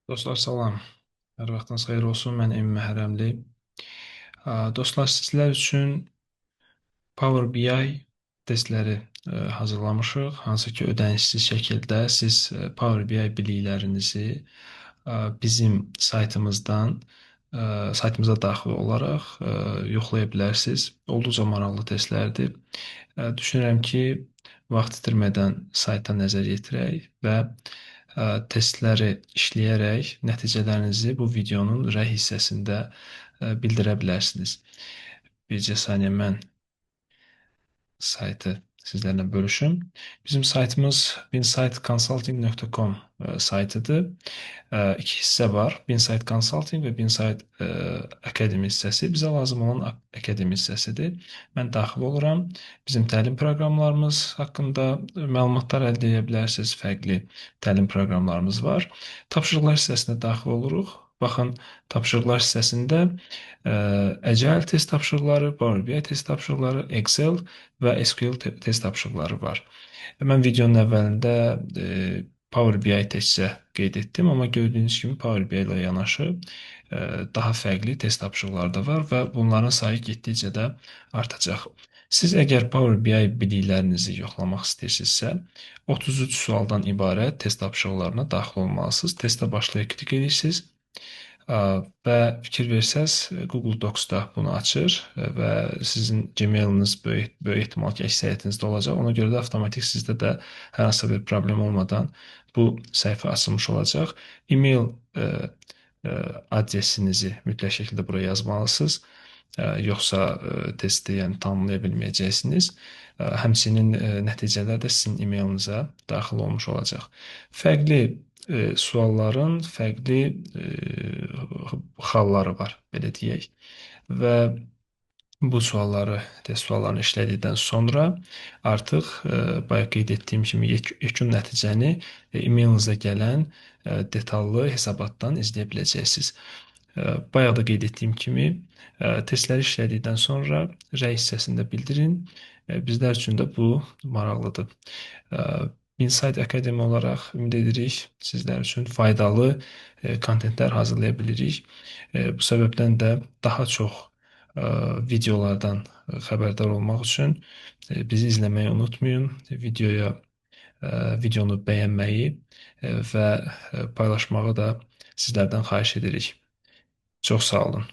Dostlar salam. Hər vaxtınız xeyir olsun. Mən Emin Məhərrəmli. Dostlar, sizlər üçün Power BI testləri hazırlamışıq. Hansı ki, ödənişsiz şəkildə siz Power BI biliklərinizi bizim saytımıza daxil olaraq yoxlaya bilərsiniz. Olduqca maraqlı testlərdir. Düşünürəm ki, vaxt itirmədən sayta nəzər yetirək və testləri işləyərək nəticələrinizi bu videonun rəy hissəsində bildirə bilərsiniz. Bircə saniyə mən saytı sizlərlə bölüşüm. Bizim saytımız binsiteconsulting.com saytıdır. İki hissə var. Binsite Consulting və Binsite Academy hissəsi. Bizə lazım olan Academy hissəsidir. Mən daxil oluram. Bizim təlim proqramlarımız haqqında məlumatlar əldə edə bilərsiniz. Fərqli təlim proqramlarımız var. Tapşırıqlar hissəsinə daxil oluruq. Baxın, tapşırıqlar hissəsində Agile test tapşırıqları, Power BI test tapşırıqları, Excel və SQL test tapşırıqları var. Mən videonun əvvəlində Power BI təkcə qeyd etdim, amma gördüyünüz kimi Power BI ilə yanaşı daha fərqli test tapşırıqları da var və bunların sayı getdikcə də artacaq. Siz əgər Power BI biliklərinizi yoxlamaq istəyirsinizsə, 33 sualdan ibarət test tapşırıqlarına daxil olmalısınız. Testə başlaya klik edirsiniz və fikir versəz Google Docs-da bunu açır və sizin Gmail-iniz böyük ehtimal ki, əksəriyyətinizdə olacaq. Ona görə də avtomatik sizdə də hər hansı bir problem olmadan bu səhifə açılmış olacaq. E-mail adresinizi mütləq şəkildə buraya yazmalısınız. Yoxsa testi tamamlaya bilməyəcəksiniz. Həmçinin nəticələr də sizin e-mailinizə daxil olmuş olacaq. Fərqli sualların fərqli xalları var, belə deyək. Və bu test suallarını işlədikdən sonra artıq bayaq qeyd etdiyim kimi yekun nəticəni e-mailinizə gələn detallı hesabatdan izləyə biləcəksiniz. Bayaq da qeyd etdiyim kimi testləri işlədikdən sonra rəy hissəsində bildirin. Bizlər üçün də bu maraqlıdır. Insight Academy olaraq ümid edirik sizlər üçün faydalı kontentlər hazırlaya bilirik. Bu səbəbdən də daha çox videolardan xəbərdar olmaq üçün bizi izləməyi unutmayın. Videonu bəyənməyi və paylaşmağı da sizlərdən xahiş edirik. Çox sağ olun.